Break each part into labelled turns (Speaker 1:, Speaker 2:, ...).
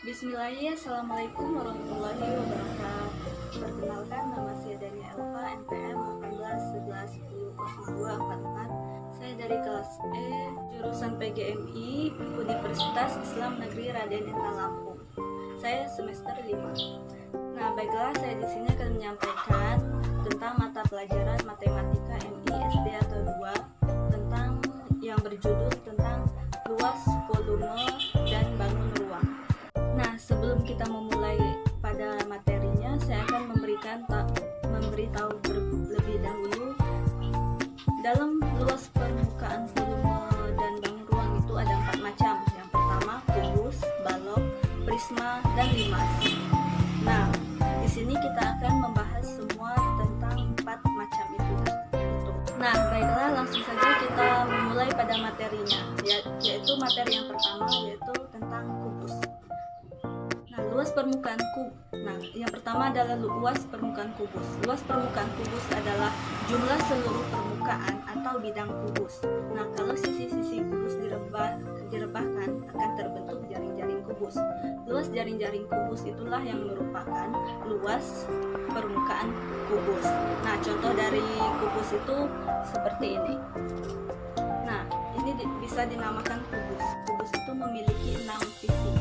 Speaker 1: Bismillahirrahmanirrahim. Assalamualaikum warahmatullahi wabarakatuh. Perkenalkan, nama saya Dania Elva, NPM 1811100244. Saya dari kelas E, jurusan PGMI, Universitas Islam Negeri Raden Intan Lampung. Saya semester 5. Nah, baiklah, saya di sini akan menyampaikan tentang mata pelajaran matematika MI SD atau 2 tentang yang berjudul tentang luas, volume, dan bangun ruang. Nah, sebelum kita memulai pada materinya, saya akan memberitahu terlebih dahulu dalam luas permukaan, volume, dan bangun ruang itu ada 4 macam. Yang pertama kubus, balok, prisma, dan limas. Nah, di sini kita akan membahas semua tentang 4 macam itu. Nah, baiklah, langsung saja kita memulai pada materinya, yaitu materi yang pertama, yaitu tentang kubus. Nah, luas permukaan yang pertama adalah luas permukaan kubus. Luas permukaan kubus adalah jumlah seluruh permukaan atau bidang kubus. Nah, kalau sisi-sisi kubus direbahkan akan terbentuk jaring-jaring kubus. Luas jaring-jaring kubus itulah yang merupakan luas permukaan kubus. Nah, contoh dari kubus itu seperti ini. Nah, ini bisa dinamakan kubus. Kubus itu memiliki 6 sisi.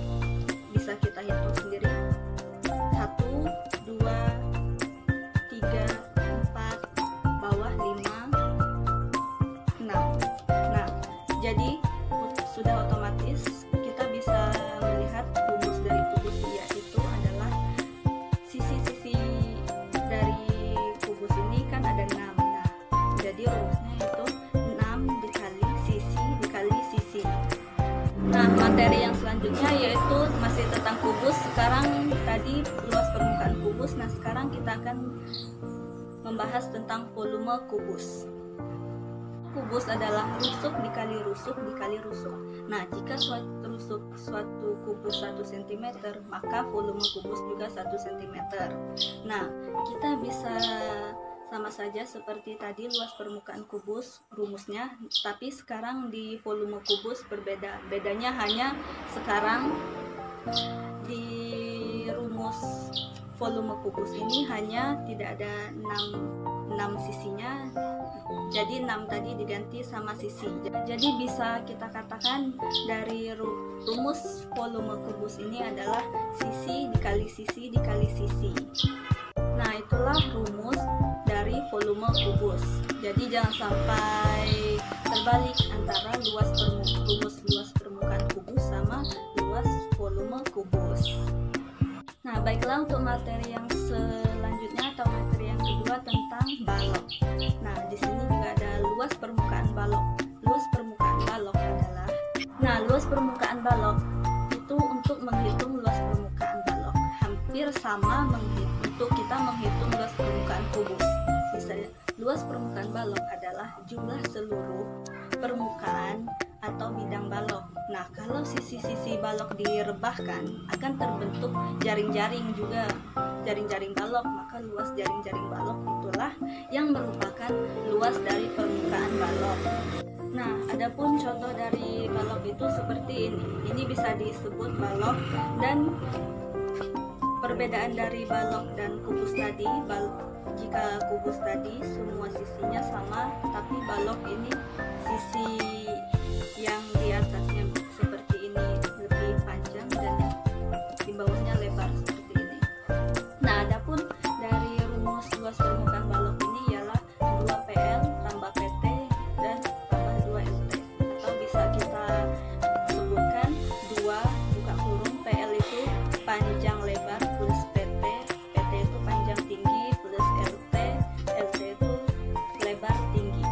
Speaker 1: Bisa kita hitung sendiri. 1, 2, 3, 4, bawah 5, 6. Nah, jadi sudah otomatis kita bisa melihat rumus dari kubus yaitu adalah sisi-sisi dari kubus ini kan ada 6. Nah, jadi rumusnya itu 6 dikali sisi dikali sisi. Nah, materi yang selanjutnya yaitu masih tentang kubus. Sekarang tadi luas permukaan kubus. Nah, sekarang kita akan membahas tentang volume kubus. Kubus adalah rusuk dikali rusuk dikali rusuk. Nah, jika suatu kubus 1 cm, maka volume kubus juga 1 cm. Nah, kita bisa sama saja seperti tadi luas permukaan kubus rumusnya, tapi sekarang di volume kubus berbeda. Bedanya hanya sekarang di rumus volume kubus ini hanya tidak ada 6 sisinya. Jadi 6 tadi diganti sama sisi. Jadi bisa kita katakan dari rumus volume kubus ini adalah sisi dikali sisi dikali sisi. Nah, itulah rumus dari volume kubus. Jadi jangan sampai terbalik antara rumus luas permukaan kubus sama luas volume kubus. Nah, baiklah, untuk materi yang selanjutnya atau materi yang kedua tentang balok. Nah, di sini juga ada luas permukaan balok. Luas permukaan balok adalah, luas permukaan balok itu untuk menghitung luas permukaan balok hampir sama untuk kita menghitung luas permukaan kubus. Misalnya, luas permukaan balok adalah jumlah seluruh permukaan atau bidang balok. Nah, kalau sisi-sisi balok direbahkan akan terbentuk jaring-jaring juga, jaring-jaring balok, maka luas jaring-jaring balok itulah yang merupakan luas dari permukaan balok. Nah, adapun contoh dari balok itu seperti ini. Ini bisa disebut balok, dan perbedaan dari balok dan kubus tadi, jika kubus tadi semua sisinya sama, tapi balok ini sisi yang di atasnya seperti ini lebih panjang dan di bawahnya lebar seperti ini. Nah, adapun dari rumus luas permukaan balok ini ialah 2PL tambah PT dan tambah 2LT, atau bisa kita sebutkan 2 buka kurung PL itu panjang lebar plus PT, PT itu panjang tinggi plus LT, LT itu lebar tinggi.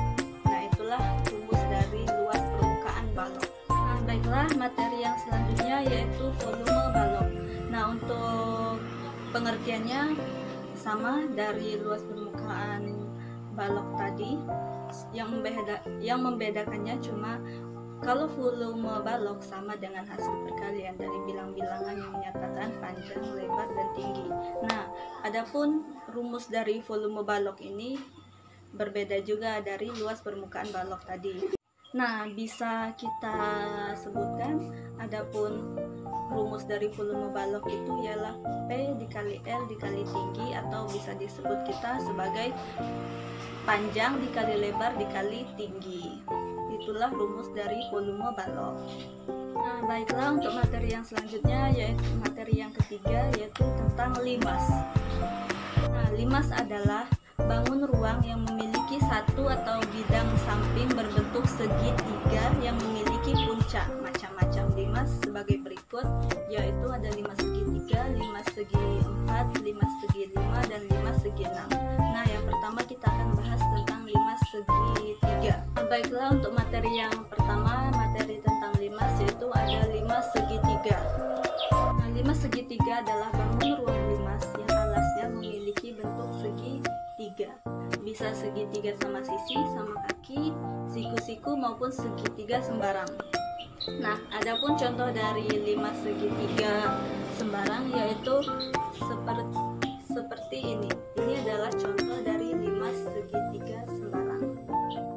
Speaker 1: Nah, itulah rumus dari luas permukaan balok. Nah, baiklah, materi yang selanjutnya yaitu volume balok. Nah, untuk pengertiannya sama dari luas permukaan balok tadi. Yang membedakannya cuma kalau volume balok sama dengan hasil perkalian dari bilang-bilangan yang menyatakan panjang, lebar, dan tinggi. Nah, adapun rumus dari volume balok ini berbeda juga dari luas permukaan balok tadi. Nah, bisa kita sebutkan adapun rumus dari volume balok itu ialah P dikali L dikali tinggi, atau bisa disebut kita sebagai panjang dikali lebar dikali tinggi. Itulah rumus dari volume balok. Nah, baiklah, untuk materi yang selanjutnya, yaitu materi yang ketiga, yaitu tentang limas. Nah, limas adalah bangun ruang yang memiliki satu atau bidang samping berbentuk segitiga yang memiliki puncak. Macam-macam limas sebagai berikut, yaitu ada limas segitiga, limas segi 4, limas segi 5, dan limas segi 6. Nah, yang pertama kita akan bahas tentang limas segitiga. Baiklah, untuk materi yang pertama, materi tentang limas, yaitu ada limas segitiga. Nah, limas segitiga adalah bangun ruang limas yang alasnya memiliki bentuk segitiga. Bisa segitiga sama sisi, sama kaki, siku-siku, maupun segitiga sembarang. Nah, adapun contoh dari limas segitiga sembarang yaitu seperti ini. Ini adalah contoh dari limas segitiga sembarang.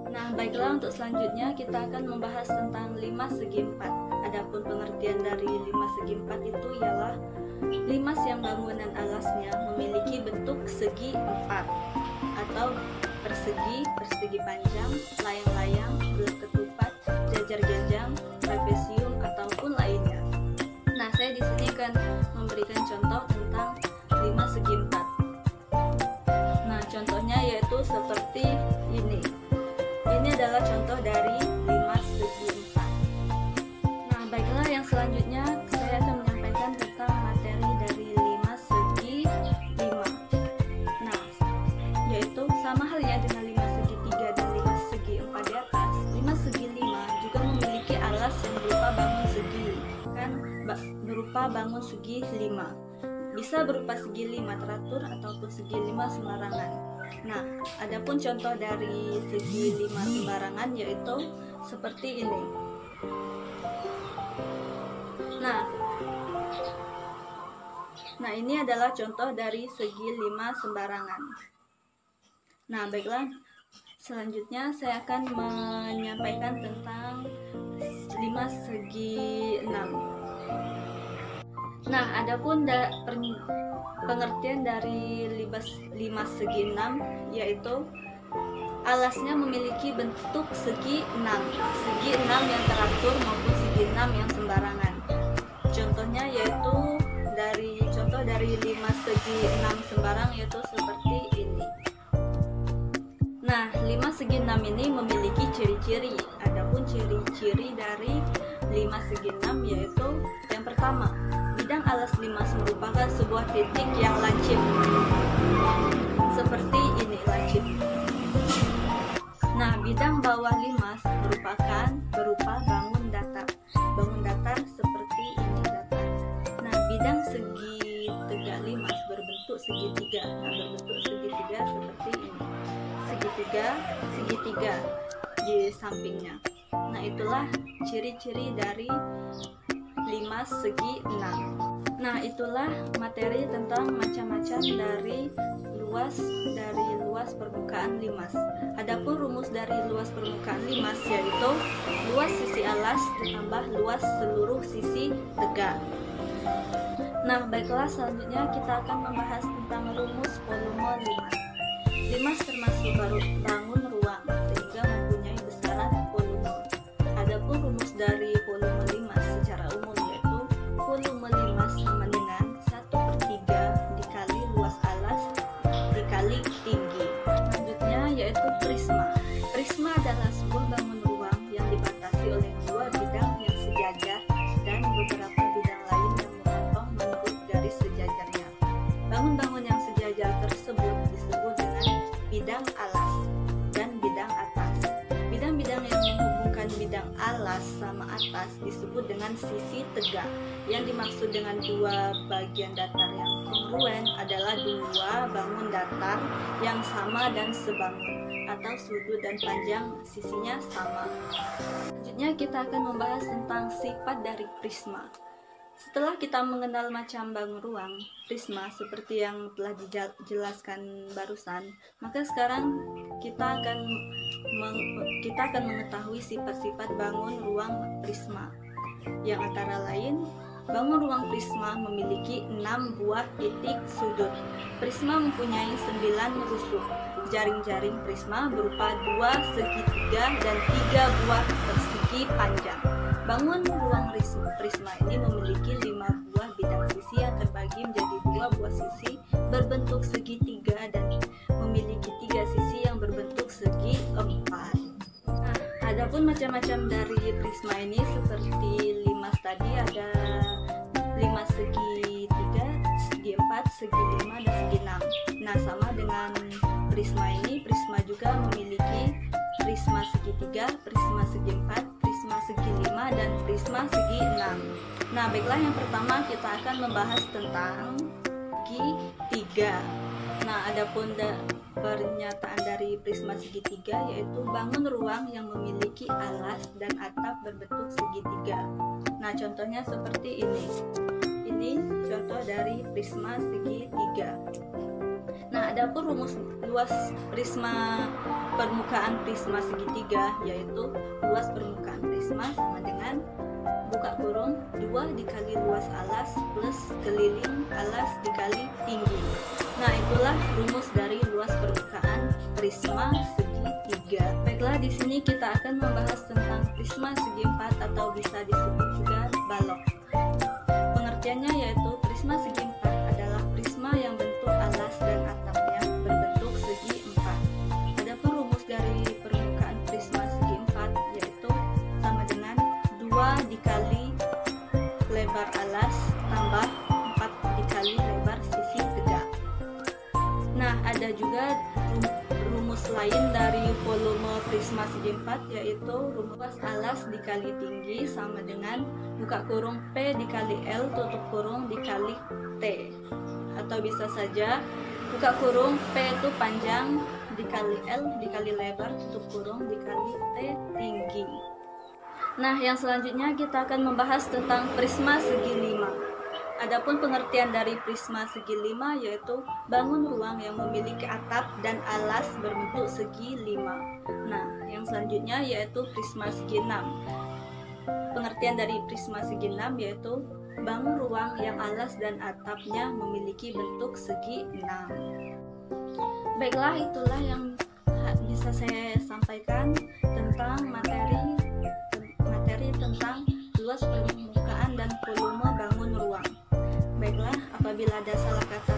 Speaker 1: Nah, baiklah, untuk selanjutnya kita akan membahas tentang limas segi 4. Adapun pengertian dari limas segi 4 itu ialah limas yang bangunan alasnya memiliki bentuk segi 4 atau persegi, persegi panjang, layang-layang, bulat ketupat, jajar genjang, trapesium, ataupun lainnya. Nah, saya di sini akan memberikan contoh tentang limas segi 4. Nah, contohnya yaitu seperti ini. Ini adalah contoh dari limas segi 4. Nah, baiklah, yang selanjutnya saya akan menyampaikan tentang materi dari limas segi 5. Nah, yaitu sama halnya dengan limas segi 3 dan limas segi 4 di atas, limas segi 5 juga memiliki alas yang berupa bangun segi, kan berupa bangun segi 5. Bisa berupa segi 5 teratur ataupun segi 5 sembarangan. Nah, adapun contoh dari segi 5 sembarangan yaitu seperti ini. Nah, ini adalah contoh dari segi 5 sembarangan. Nah, baiklah, selanjutnya saya akan menyampaikan tentang limas segi 6. Nah, adapun pengertian dari limas segi 6 yaitu alasnya memiliki bentuk segi 6. Segi 6 yang teratur maupun segi 6 yang sembarangan. Contohnya yaitu contoh dari limas segi 6 sembarang yaitu seperti ini. Nah, limas segi 6 ini memiliki ciri-ciri. Adapun ciri-ciri dari limas segi 6 yaitu yang pertama, bidang alas limas merupakan sebuah titik yang lancip. Seperti ini lancip. Nah, bidang bawah limas berupa bangun datar. Bangun datar seperti ini datar. Nah, bidang segi tegak limas berbentuk segitiga. Nah, berbentuk segitiga seperti ini. Segitiga di sampingnya. Nah, itulah ciri-ciri dari limas segi 6. Nah, itulah materi tentang macam-macam dari luas permukaan limas. Adapun rumus dari luas permukaan limas yaitu luas sisi alas ditambah luas seluruh sisi tegak. Nah, baiklah, selanjutnya kita akan membahas tentang rumus volume limas. Limas termasuk bangun ruang sehingga mempunyai besaran volume. Adapun rumus dari volume limas secara umum yaitu volume limas sama dengan 1/3 dikali luas alas dikali tinggi. Selanjutnya yaitu prisma. Prisma adalah sebuah bangun ruang yang dibatasi oleh dua bidang yang sejajar dan beberapa bidang lain yang memotong menurut garis sejajarnya. Bangun-bangun yang sejajar tersebut disebut dengan bidang alas dan bidang atas. Bidang-bidang yang menghubungkan bidang alas sama atas disebut dengan sisi tegak. Yang dimaksud dengan dua bagian datar yang kongruen adalah dua bangun datar yang sama dan sebangun, atau sudut dan panjang sisinya sama. Selanjutnya kita akan membahas tentang sifat dari prisma. Setelah kita mengenal macam bangun ruang prisma seperti yang telah dijelaskan barusan, maka sekarang kita akan mengetahui sifat-sifat bangun ruang prisma, yang antara lain bangun ruang prisma memiliki 6 buah titik sudut. Prisma mempunyai 9 rusuk. Jaring-jaring prisma berupa 2 segitiga dan 3 buah persegi panjang. Bangun ruang prisma ini memiliki 5 buah bidang sisi yang terbagi menjadi 2 buah sisi berbentuk segitiga dan memiliki 3 sisi yang berbentuk segi empat. Nah, adapun macam-macam dari prisma ini seperti 5 tadi, ada 5 segi 3, segi 4, segi 5, dan segi 6. Nah, sama dengan prisma ini, prisma juga memiliki prisma segitiga, prisma segi 4, prisma segi 5, dan prisma segi 6. Nah, baiklah, yang pertama kita akan membahas tentang segitiga. Nah, adapun pernyataan dari prisma segitiga yaitu bangun ruang yang memiliki alas dan atap berbentuk segitiga. Nah, contohnya seperti ini. Ini contoh dari prisma segitiga. Nah, adapun rumus luas prisma permukaan prisma segitiga yaitu luas permukaan prisma sama dengan buka kurung 2 dikali luas alas plus keliling alas dikali tinggi. Nah, itulah rumus dari luas permukaan prisma segitiga. Baiklah, di sini kita akan membahas tentang prisma segi 4 atau bisa disebut juga balok. Pengertiannya yaitu prisma segi 4 adalah prisma yang bentuk alas dan atapnya berbentuk segi 4. Adapun rumus dari permukaan prisma segi 4 yaitu sama dengan 2 dikali lebar alas tambah 4 dikali lebar sisi tegak. Nah, ada juga rumus lain dari volume prisma segi 4 yaitu rumus alas dikali tinggi sama dengan buka kurung P dikali L tutup kurung dikali T. Atau bisa saja buka kurung P itu panjang dikali L dikali lebar tutup kurung dikali T tinggi. Nah, yang selanjutnya kita akan membahas tentang prisma segi 5. Adapun pengertian dari prisma segi 5 yaitu bangun ruang yang memiliki atap dan alas berbentuk segi 5. Nah, yang selanjutnya yaitu prisma segi 6. Pengertian dari prisma segi 6 yaitu bangun ruang yang alas dan atapnya memiliki bentuk segi 6. Baiklah, itulah yang bisa saya sampaikan tentang materi tentang luas permukaan dan volume bangun ruang. Baiklah, apabila ada salah kata